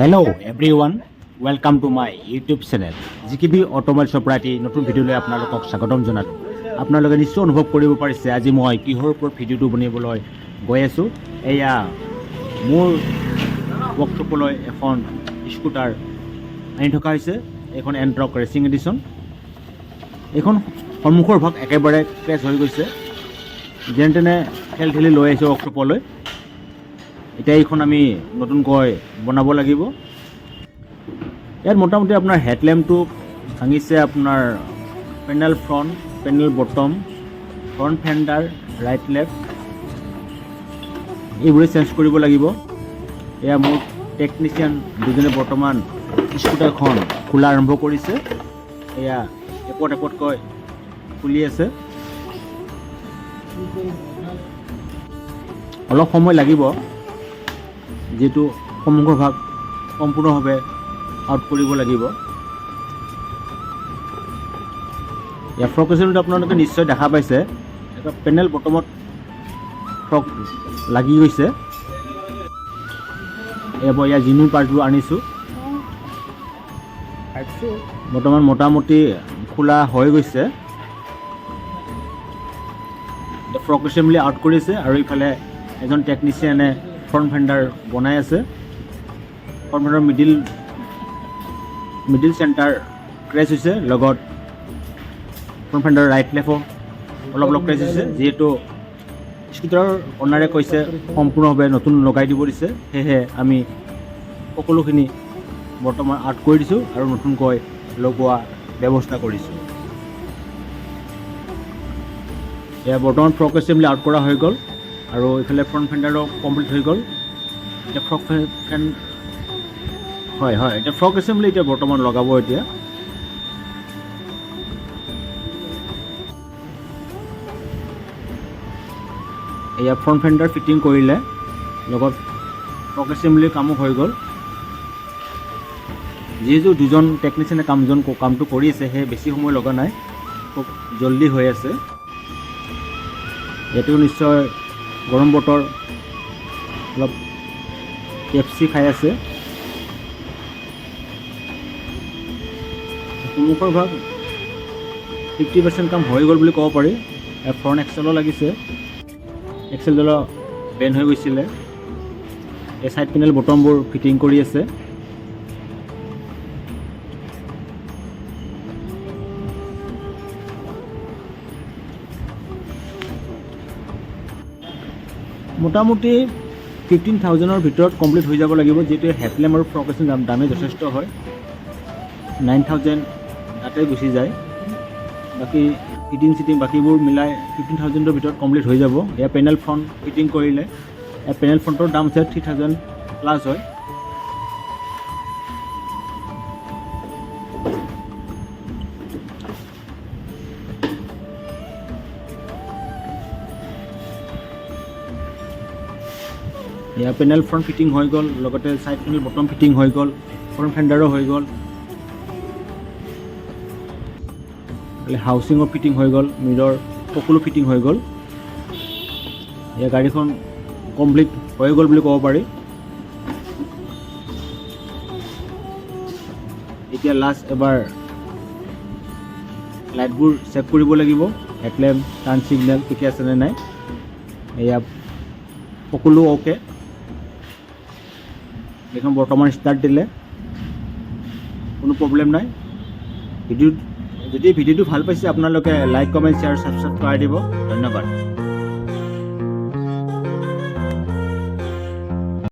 Hello' everyone, welcome to my YouTube channel জিকিবি automobile property নতুন ভিডিঅ'লৈ আপোনালোকক স্বাগতম জনালোঁ। আপোনালোকে নিশ্চয় অনুভৱ কৰিব পাৰিছে আজি মই কিহৰ ওপৰত ভিডিঅ'টো বনাবলৈ গৈ আছোঁ। এয়া মোৰ ৱৰ্কশ্বপলৈ এখন স্কুটাৰ আনি থকা হৈছে। এইখন এণ্ট্ৰক ৰেচিং এডিশ্যন। এইখন সন্মুখৰ ভাগ একেবাৰে ক্ৰেছ হৈ গৈছে। যেনে তেনে ঠেলি ঠেলি লৈ আহিছোঁ ৱৰ্কশ্বপলৈ। এতিয়া এইখন আমি নতুনকৈ বনাব লাগিব। ইয়াত মোটামুটি আপোনাৰ হেডলেম্পটো ভাঙিছে, আপোনাৰ panel front, panel bottom, front fender, right left এইবোৰে চেঞ্জ কৰিব লাগিব। এয়া মোৰ টেকনিচিয়ান দুজনে বৰ্তমান স্কুটাৰখন খোলা আৰম্ভ কৰিছে। এয়া এপত এপতকৈ খুলি আছে। অলপ সময় লাগিব, যিহেতু সন্মুখৰ ভাগ সম্পূৰ্ণভাৱে আউট কৰিব লাগিব। ইয়াৰ ফ্ৰক এচেম্বলিটো আপোনালোকে নিশ্চয় দেখা পাইছে, এটা পেনেল বটমত ফ্ৰক লাগি গৈছে। এবাৰ ইয়াৰ জিনুইন পাৰ্টবোৰ আনিছোঁ। বৰ্তমান মোটামুটি খোলা হৈ গৈছে। ফ্ৰক এচেম্বলি আউট কৰিছে আৰু ইফালে এজন টেকনিচিয়ানে ফ্ৰণ্ট ফেণ্ডাৰ বনাই আছে। Front fender middle centre crash হৈছে, লগত ফ্ৰণ্ট ফেণ্ডাৰ ৰাইট লেফ্টৰ অলপ অলপ ক্ৰেছ হৈছে। যিহেতু স্কুটাৰৰ অনাৰে কৈছে সম্পূৰ্ণভাৱে নতুন লগাই দিব দিছে, সেয়েহে আমি সকলোখিনি বৰ্তমান আউট কৰি দিছোঁ আৰু নতুনকৈ লগোৱা ব্যৱস্থা কৰিছোঁ। এয়া বৰ্তমান ফ্ৰক এচেম্বলি আউট কৰা হৈ গ'ল আৰু ইফালে ফ্ৰণ্ট ফেণ্ডাৰো কমপ্লিট হৈ গ'ল। এতিয়া এতিয়া ফ্ৰক এচেম্বলি এতিয়া বৰ্তমান লগাব। এতিয়া এয়া ফ্ৰণ্ট ফেণ্ডাৰ ফিটিং কৰিলে, লগত ফ্ৰক এচেম্বলিৰ কামো হৈ গ'ল। যিহেতু দুজন টেকনিচিয়ানে কামটো কৰি আছে, সেয়ে বেছি সময় লগা নাই, খুব জল্দি হৈ আছে। এইটো নিশ্চয় গৰম বতৰ, অলপ কেপচি খাই আছে। সন্মুখৰ ভাগ 50% কাম হৈ গ'ল বুলি ক'ব পাৰি। ফ্ৰণ্ট এক্সেলো লাগিছে, এক্সেলডালো বেণ্ড হৈ গৈছিলে। এই ছাইড পেনেল বটমবোৰ ফিটিং কৰি আছে। মোটামুটি 15,000-ৰ ভিতৰত কমপ্লিট হৈ যাব লাগিব, যিহেতু হেডলেম্প আৰু ফ্ৰক এচেম্বলি দামে যথেষ্ট হয়। 9,000 তাতে গুচি যায়। বাকী ফিটিং বাকীবোৰ মিলাই 15,000-ৰ ভিতৰত কমপ্লিট হৈ যাব। এয়া পেনেল ফ্ৰণ্ট ফিটিং কৰিলে, এয়া পেনেল ফ্ৰণ্টৰ দাম আছে 3,000 প্লাছ হয়। এয়া পেনেল ফ্ৰণ্ট ফিটিং হৈ গ'ল, লগতে ছাইড পেনেল বটম ফিটিং হৈ গ'ল, ফ্ৰণ্ট ফেণ্ডাৰো হৈ গ'ল, হাউচিঙৰ ফিটিং হৈ গ'ল, মিৰৰ সকলো ফিটিং হৈ গ'ল। এয়া গাড়ীখন কমপ্লিট হৈ গ'ল বুলি ক'ব পাৰি। এতিয়া লাষ্ট এবাৰ লাইটবোৰ চেক কৰিব লাগিব, হেডলেম্প, টাৰ্ণ ছিগনেল ঠিকে আছেনে নাই। এয়া সকলো অ'কে। এইখন বৰ্তমান ষ্টাৰ্ট দিলে, কোনো প্ৰব্লেম নাই। যদি ভিডিঅ'টো ভাল পাইছে আপোনালোকে লাইক, কমেণ্ট, শ্বেয়াৰ, ছাবস্ক্ৰাইব কৰাই দিব। ধন্যবাদ।